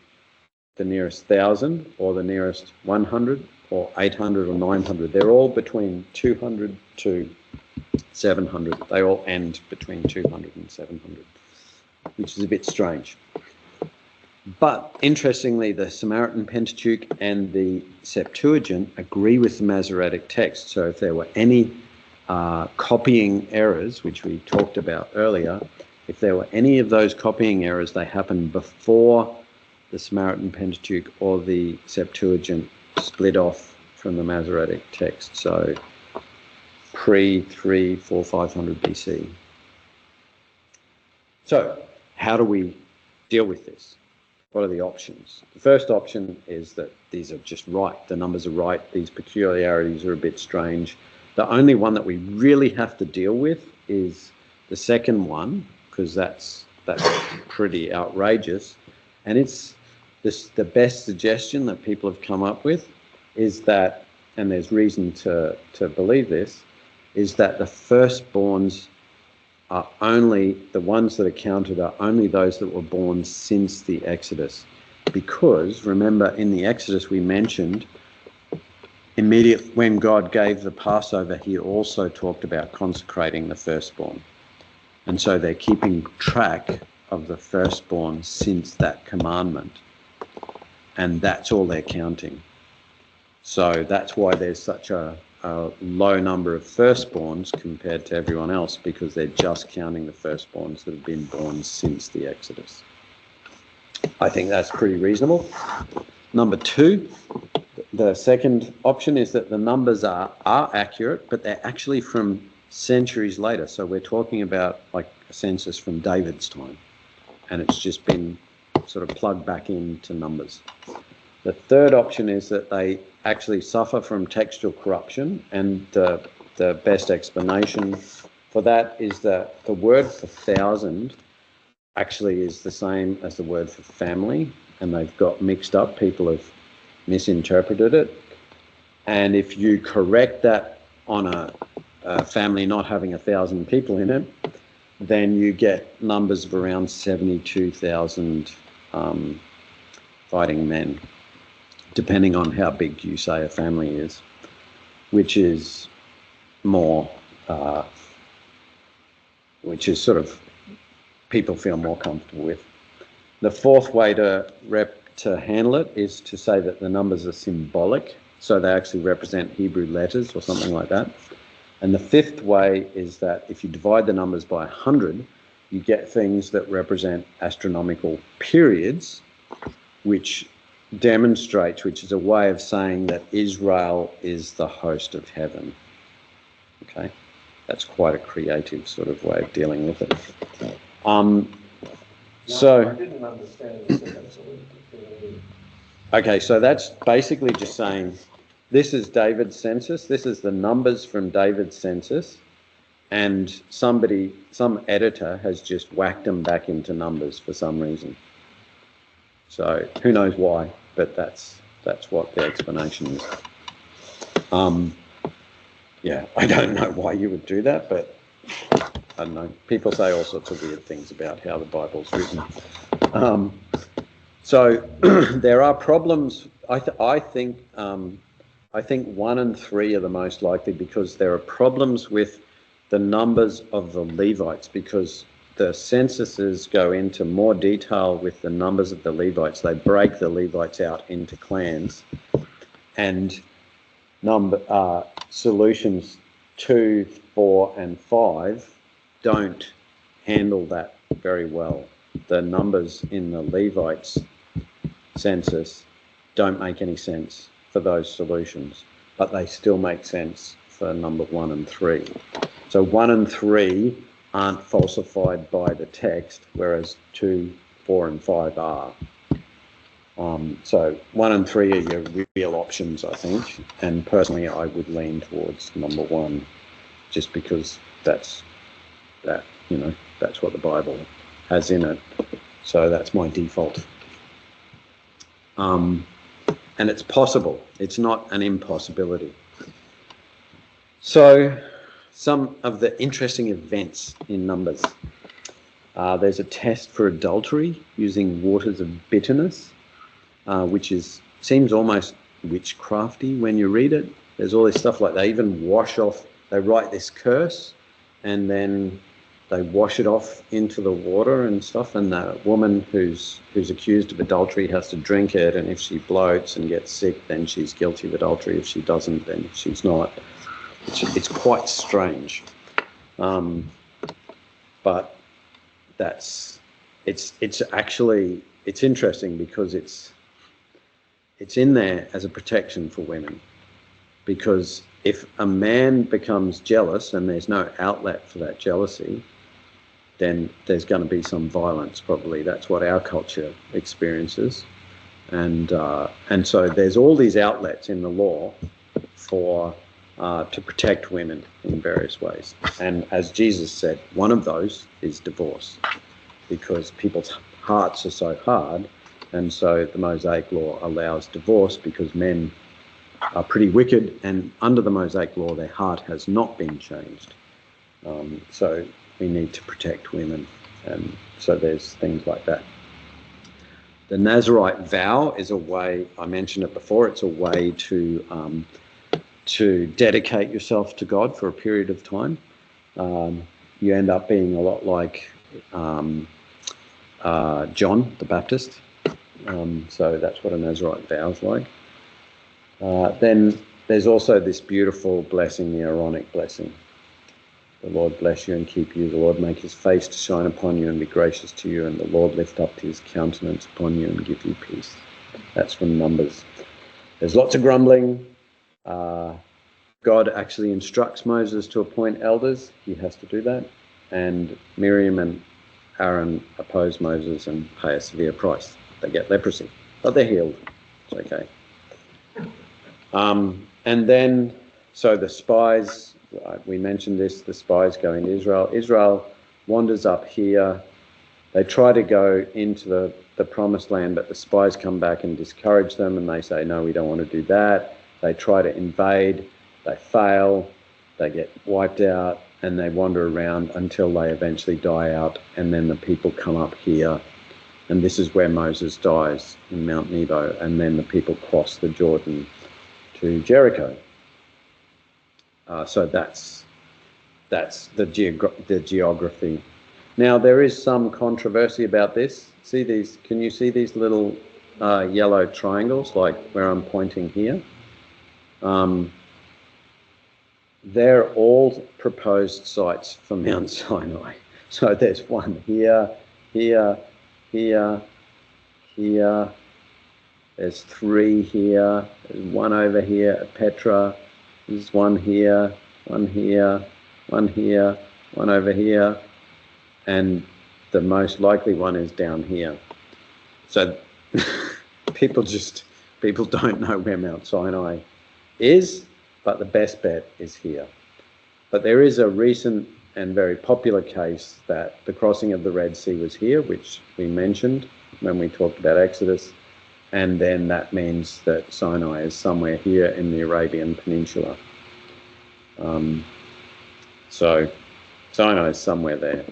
the nearest 1,000 or the nearest 100 or 800 or 900. They're all between 200 to 700. They all end between 200 and 700, which is a bit strange. But interestingly, the Samaritan Pentateuch and the Septuagint agree with the Masoretic text. So if there were any copying errors, which we talked about earlier, if there were any of those copying errors, they happened before the Samaritan Pentateuch or the Septuagint split off from the Masoretic text. So pre-3, 4, 500 BC. So how do we deal with this? What are the options? The first option is that these are just right. The numbers are right. These peculiarities are a bit strange. The only one that we really have to deal with is the second one, because that's pretty outrageous. And it's the best suggestion that people have come up with is that, and there's reason to believe this, is that the firstborns are only, the ones that are counted are only those that were born since the Exodus. Because, remember, in the Exodus we mentioned, immediately when God gave the Passover, he also talked about consecrating the firstborn. And so they're keeping track of the firstborn since that commandment. And that's all they're counting. So that's why there's such a low number of firstborns compared to everyone else, because they're just counting the firstborns that have been born since the Exodus. I think that's pretty reasonable. Number two, the second option is that the numbers are accurate, but they're actually from centuries later. So we're talking about like a census from David's time, and it's just been sort of plugged back into numbers. The third option is that they actually suffer from textual corruption, and the the best explanation for that is that the word for 1,000 actually is the same as the word for family, and they've got mixed up. People have misinterpreted it. And if you correct that on a family not having 1,000 people in it, then you get numbers of around 72,000 fighting men, depending on how big you say a family is, which is more, which is sort of people feel more comfortable with. The fourth way to handle it is to say that the numbers are symbolic, so they actually represent Hebrew letters or something like that. And the fifth way is that if you divide the numbers by 100, you get things that represent astronomical periods, which demonstrates, which is a way of saying that Israel is the host of heaven. Okay, that's quite a creative sort of way of dealing with it. So I didn't understand the second. Okay, so that's basically just saying this is David's census. This is the numbers from David's census, and some editor has just whacked them back into numbers for some reason. So who knows why, but that's what the explanation is. Yeah, I don't know why you would do that, but I don't know. People say all sorts of weird things about how the Bible's written. So there are problems. I think 1 and 3 are the most likely, because there are problems with the numbers of the Levites, because the censuses go into more detail with the numbers of the Levites. They break the Levites out into clans, and solutions 2, 4, and 5 don't handle that very well. The numbers in the Levites census don't make any sense for those solutions, but they still make sense for number 1 and 3. So 1 and 3 aren't falsified by the text, whereas 2, 4, and 5 are. So 1 and 3 are your real options, I think, and personally I would lean towards number 1, just because that's what the Bible has in it. So that's my default. And it's possible. It's not an impossibility. So some of the interesting events in Numbers. There's a test for adultery using waters of bitterness, which seems almost witchcrafty when you read it. There's all this stuff like they even they write this curse and then they wash it off into the water and stuff, and the woman who's accused of adultery has to drink it, and if she bloats and gets sick, then she's guilty of adultery. If she doesn't, then she's not. It's quite strange, but it's interesting because it's in there as a protection for women, because if a man becomes jealous and there's no outlet for that jealousy, then there's going to be some violence, probably. That's what our culture experiences. And so there's all these outlets in the law to protect women in various ways. And as Jesus said, one of those is divorce, because people's hearts are so hard. And so the Mosaic law allows divorce because men are pretty wicked, and under the Mosaic law, their heart has not been changed. So we need to protect women, and so there's things like that. The Nazirite vow is a way, I mentioned it before, it's a way to dedicate yourself to God for a period of time. You end up being a lot like John the Baptist, so that's what a Nazirite vow is like. Then there's also this beautiful blessing, the Aaronic blessing. The Lord bless you and keep you. The Lord make his face to shine upon you and be gracious to you. And the Lord lift up his countenance upon you and give you peace. That's from Numbers. There's lots of grumbling. God actually instructs Moses to appoint elders. He has to do that. And Miriam and Aaron oppose Moses and pay a severe price. They get leprosy, but they're healed. It's okay. And then, so the spies We mentioned this, the spies go into Israel. Israel wanders up here. They try to go into the promised land, but the spies come back and discourage them, and they say, no, we don't want to do that. They try to invade. They fail. They get wiped out, and they wander around until they eventually die out, and then the people come up here. And this is where Moses dies, in Mount Nebo, and then the people cross the Jordan to Jericho. So that's the geography. Now, there is some controversy about this. See these? Can you see these little yellow triangles, like where I'm pointing here? They're all proposed sites for Mount Sinai. So there's one here, here, here, here. There's three here. There's one over here at Petra. There's one here, one here, one here, one over here. And the most likely one is down here. So people don't know where Mount Sinai is, but the best bet is here. But there is a recent and very popular case that the crossing of the Red Sea was here, which we mentioned when we talked about Exodus. And then that means that Sinai is somewhere here in the Arabian Peninsula. So Sinai is somewhere there.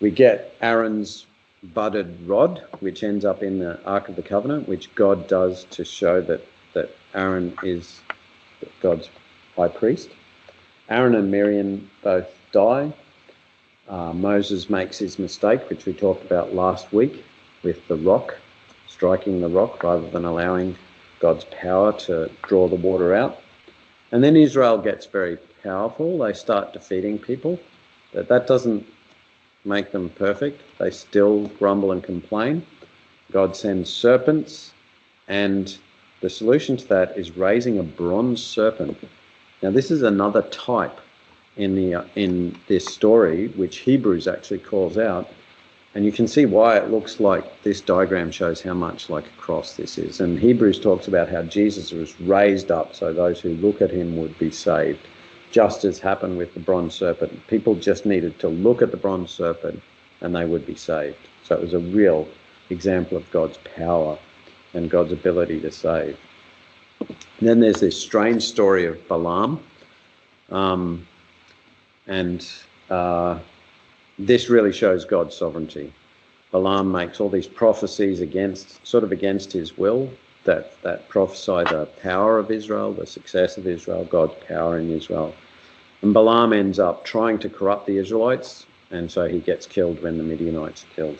We get Aaron's budded rod, which ends up in the Ark of the Covenant, which God does to show that Aaron is God's high priest. Aaron and Miriam both die. Moses makes his mistake, which we talked about last week, with the rock, striking the rock rather than allowing God's power to draw the water out. And then Israel gets very powerful. They start defeating people. But that doesn't make them perfect. They still grumble and complain. God sends serpents, and the solution to that is raising a bronze serpent. Now, this is another type in this story, which Hebrews actually calls out. And you can see why it looks like this diagram shows how much like a cross this is. And Hebrews talks about how Jesus was raised up so those who look at him would be saved, just as happened with the bronze serpent. People just needed to look at the bronze serpent and they would be saved. So it was a real example of God's power and God's ability to save. And then there's this strange story of Balaam. This really shows God's sovereignty. Balaam makes all these prophecies against his will, that prophesy the power of Israel, the success of Israel, God's power in Israel. And Balaam ends up trying to corrupt the Israelites, and so he gets killed when the Midianites are killed.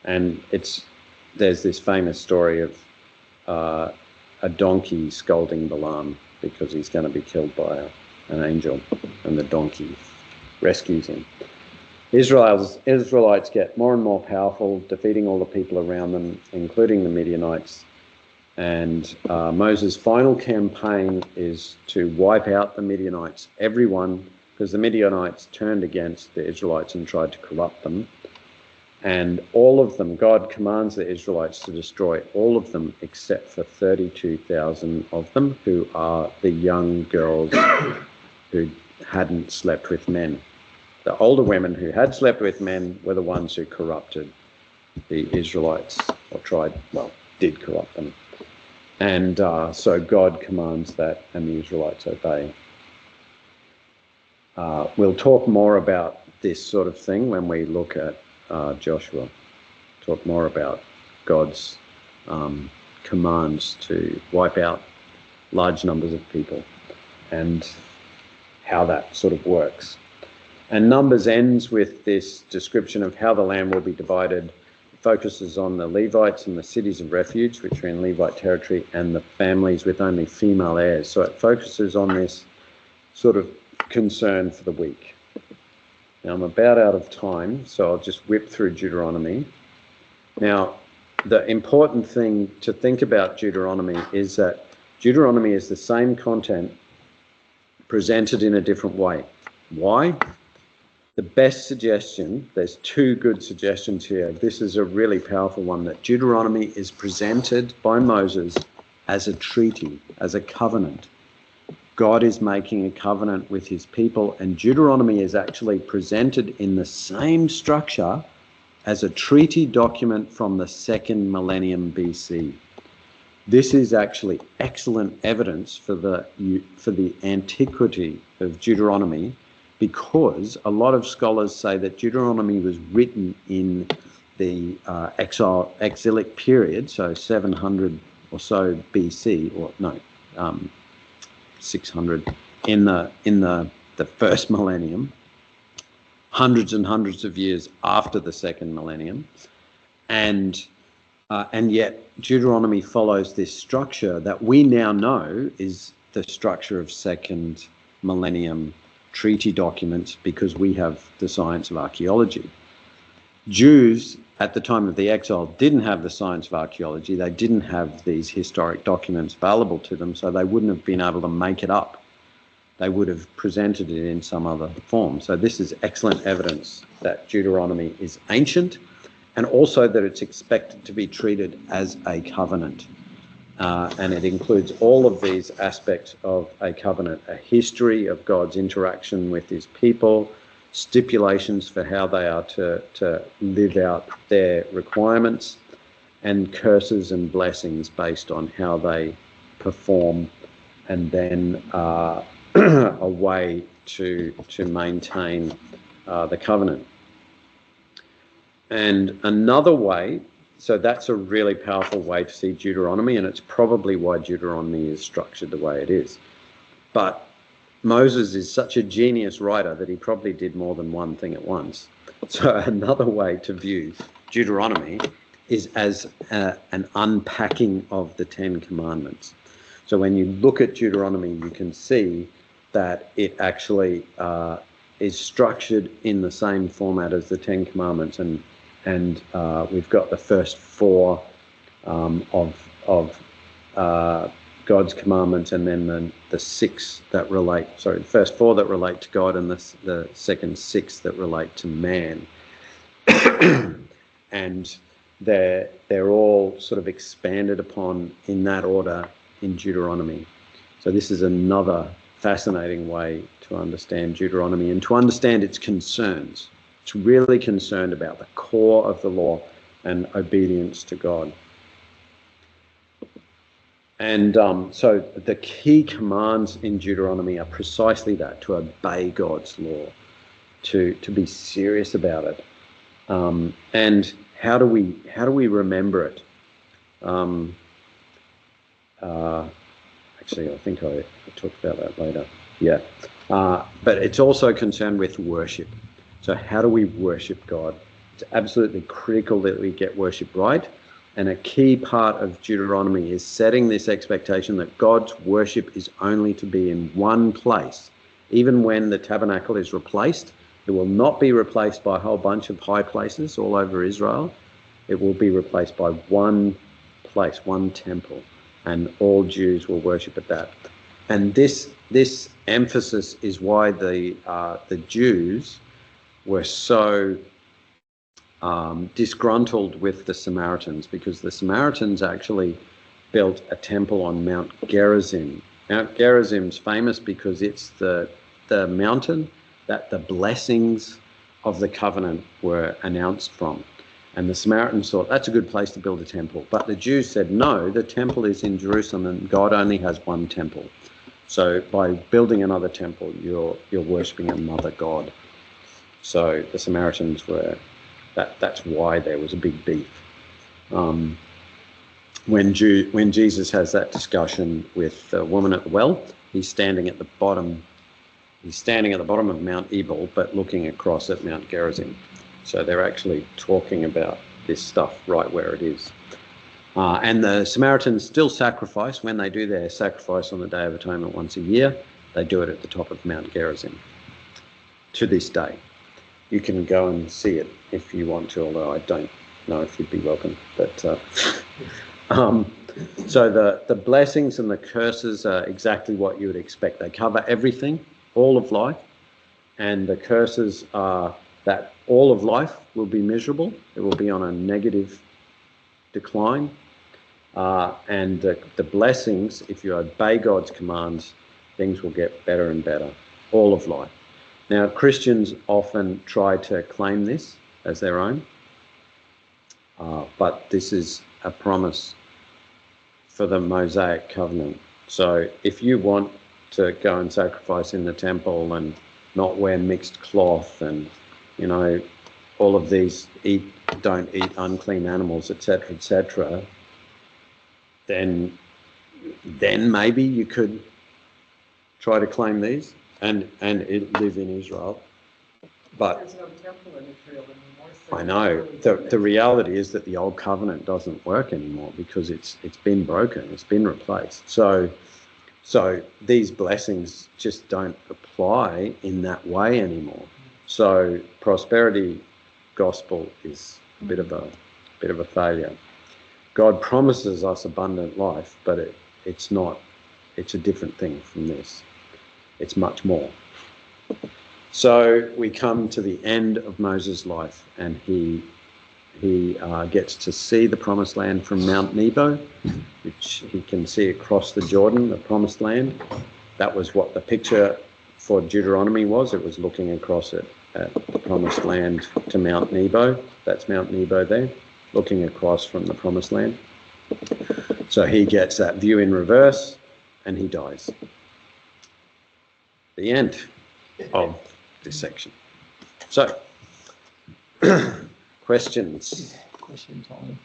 And there's this famous story of a donkey scolding Balaam because he's going to be killed by an angel, and the donkey rescues him. Israelites get more and more powerful, defeating all the people around them, including the Midianites. And Moses' final campaign is to wipe out the Midianites, everyone, because the Midianites turned against the Israelites and tried to corrupt them. And all of them, God commands the Israelites to destroy all of them except for 32,000 of them, who are the young girls who hadn't slept with men. The older women who had slept with men were the ones who corrupted the Israelites, or did corrupt them. And so God commands that, and the Israelites obey. We'll talk more about this sort of thing when we look at Joshua. Talk more about God's commands to wipe out large numbers of people and how that sort of works. And Numbers ends with this description of how the land will be divided. It focuses on the Levites and the cities of refuge, which are in Levite territory, and the families with only female heirs. So it focuses on this sort of concern for the weak. Now, I'm about out of time, so I'll just whip through Deuteronomy. Now, the important thing to think about Deuteronomy is that Deuteronomy is the same content presented in a different way. Why? The best suggestion, there's two good suggestions here. This is a really powerful one, that Deuteronomy is presented by Moses as a treaty, as a covenant. God is making a covenant with his people, and Deuteronomy is actually presented in the same structure as a treaty document from the 2nd millennium BC. This is actually excellent evidence for the antiquity of Deuteronomy, because a lot of scholars say that Deuteronomy was written in the exilic period, so 700 or so BC, or no, 600 in the first millennium, hundreds and hundreds of years after the 2nd millennium, and yet Deuteronomy follows this structure that we now know is the structure of 2nd millennium treaty documents, because we have the science of archaeology. Jews at the time of the exile didn't have the science of archaeology. They didn't have these historic documents available to them, so they wouldn't have been able to make it up. They would have presented it in some other form. So this is excellent evidence that Deuteronomy is ancient, and also that it's expected to be treated as a covenant. And it includes all of these aspects of a covenant: a history of God's interaction with his people, stipulations for how they are to live out their requirements, and curses and blessings based on how they perform, and then a way to maintain the covenant. And another way, so that's a really powerful way to see Deuteronomy, and it's probably why Deuteronomy is structured the way it is. But Moses is such a genius writer that he probably did more than one thing at once. So another way to view Deuteronomy is as an unpacking of the 10 Commandments. So when you look at Deuteronomy, you can see that it actually is structured in the same format as the 10 Commandments, and we've got the first 4 of God's commandments, and then the 6 that relate, the first 4 that relate to God, and the second 6 that relate to man. And they're all sort of expanded upon in that order in Deuteronomy. So this is another fascinating way to understand Deuteronomy and to understand its concerns. It's really concerned about the core of the law and obedience to God. And so the key commands in Deuteronomy are precisely that: to obey God's law, to be serious about it. And how do we remember it? Actually, I think I talked about that later. Yeah. But it's also concerned with worship. So how do we worship God? It's absolutely critical that we get worship right. And a key part of Deuteronomy is setting this expectation that God's worship is only to be in one place. Even when the tabernacle is replaced, it will not be replaced by a whole bunch of high places all over Israel. It will be replaced by one place, one temple, and all Jews will worship at that. And this emphasis is why the Jews were so disgruntled with the Samaritans, because the Samaritans actually built a temple on Mount Gerizim. Mount Gerizim's famous because it's the mountain that the blessings of the covenant were announced from. And the Samaritans thought that's a good place to build a temple. But the Jews said, no, the temple is in Jerusalem and God only has one temple. So by building another temple, you're worshipping another God. So the Samaritans were, that's why there was a big beef. When Jesus has that discussion with the woman at the well, he's standing at the bottom of Mount Ebal, but looking across at Mount Gerizim. So they're actually talking about this stuff right where it is. And the Samaritans still sacrifice. When they do their sacrifice on the Day of Atonement once a year, they do it at the top of Mount Gerizim to this day. You can go and see it if you want to, although I don't know if you'd be welcome. But so the blessings and the curses are exactly what you would expect. They cover everything, all of life, and the curses are that all of life will be miserable. It will be on a negative decline. And the blessings, if you obey God's commands, things will get better and better, all of life. Now, Christians often try to claim this as their own, but this is a promise for the Mosaic covenant. So if you want to go and sacrifice in the temple and not wear mixed cloth and, you know, all of these don't eat unclean animals, etc., then maybe you could try to claim these and live in Israel. But there's no temple in Israel anymore. So I know the reality is that the old covenant doesn't work anymore because it's been broken, it's been replaced. So these blessings just don't apply in that way anymore. So prosperity gospel is a bit of a failure. God promises us abundant life, but it's not. It's a different thing from this. It's much more. So we come to the end of Moses' life, and he gets to see the promised land from Mount Nebo, which he can see across the Jordan, the promised land. That was what the picture for Deuteronomy was. It was looking across at the promised land to Mount Nebo. That's Mount Nebo there, looking across from the promised land. So he gets that view in reverse, and he dies. The end of this section. So, questions? Question time.